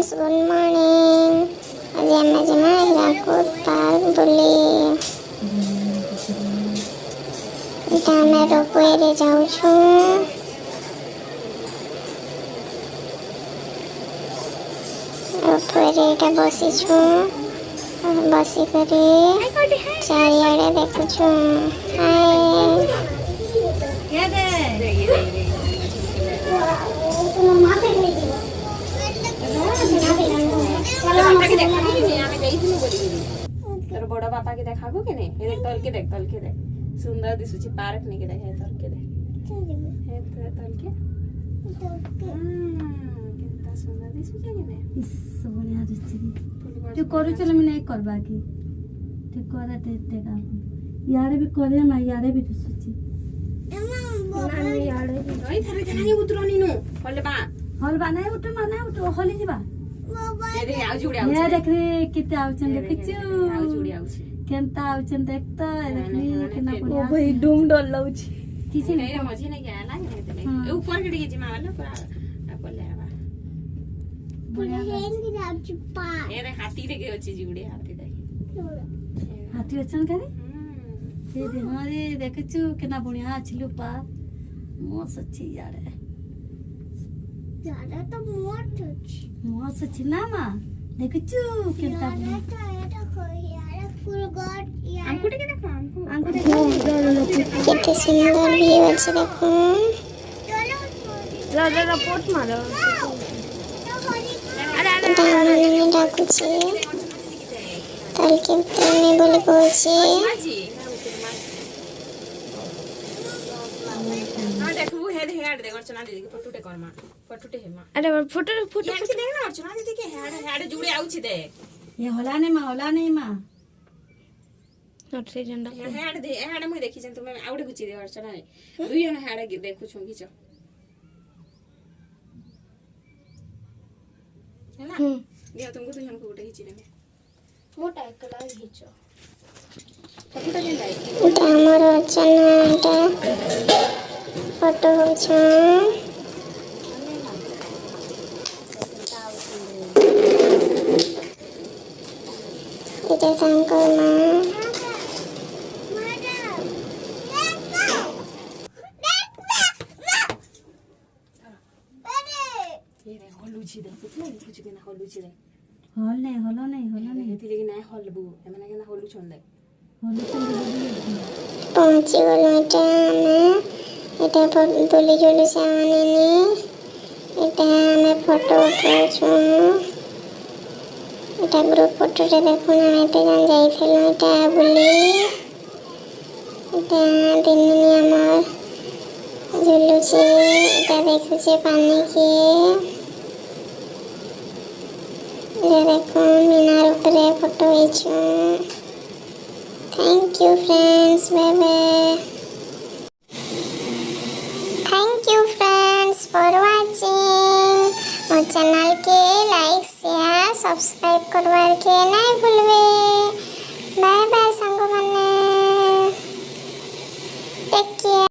Friends good morning. आज आम जमा हिराकुद पार्क बुली आम रोपवे जाऊँ रोपवे बसीचु बसिक चारिड़े देखुछु। तोर बड़ बापा के देखाबो के नहीं देख तल के देख सुंदर दिसुची पार्क नहीं के देख हे तल के देख हे तल के कितना सुंदर दिसुची के नहीं इस बढ़िया दिसुची तू करू चल मैं नहीं करबा की तू करे ते काम यारे भी करे मा यारे भी दिसुची यारे ओइ थारे जनानी उतरनी नु हल बा नहीं उठ हली जीवा ए रे आउ जुड़ी ये देख रे किते आउचन देखछु आउ जुड़ी आउ केनता आउचन देख त देखली केना ओ बढ़िया भाई डूम डर लाउची किछि नहीं रे मझी नहीं गया लागे ए ऊपर के डिगे जिमा वाला पूरा बोले आबा ए रे हाथी रे के अछि जुड़ी हाथी देख हाथी अचन करे से दे हमारे देखछु केना बढ़िया छिलु पा मस्त अछि यारे ज्यादा तो मोट अछि मस्त अछि ना मा देखछु केनता हमको के देखो आंगु देख कितने सुंदर व्यू अछि देखो। ज्यादा पोट मारो दामने डाकुची तल के उतरने बोले पहुंचे। हां देखो हेड देख अर्चना दीदी के फोटोटे कर मां फोटोटे हे मां अरे फोटो यार से देख ना अर्चना दीदी के हेड जुड़े आउछि दे ये होला नहीं मां नोट से झंडा हेड मुई देखि जन तुमे आउडे गुची दे अर्चना रे दुई जन हेड देखु छु घिचो हैना दियो तुमको दुई जन को उठे घिची देबे मोटा एकला घिचो फोटो देन भाई हमर चनाटा फोटो हो छ इते तांको मां ये रे हलुची दे कितना कुछ के ना हलुची दे हल नहीं हेति लेकिन ना हलबु एमना के ना हलु छन दे पहुंची गलो एटा बुली जोली सामने ने एटा हमें फोटो उठाउछु। एटा ग्रुप फोटो रे देखो ना एते जन जाइथिलो एटा बुली एटा दिननी हमर झुलुची एटा देखुची पानी के ये देखो मीनार ऊपर फोटो हिचु। Thank you friends bye bye. Thank you friends for watching more channel के लाइक शेयर सब्सक्राइब करवार के नहीं भूलबे। बाय बाय संग माने।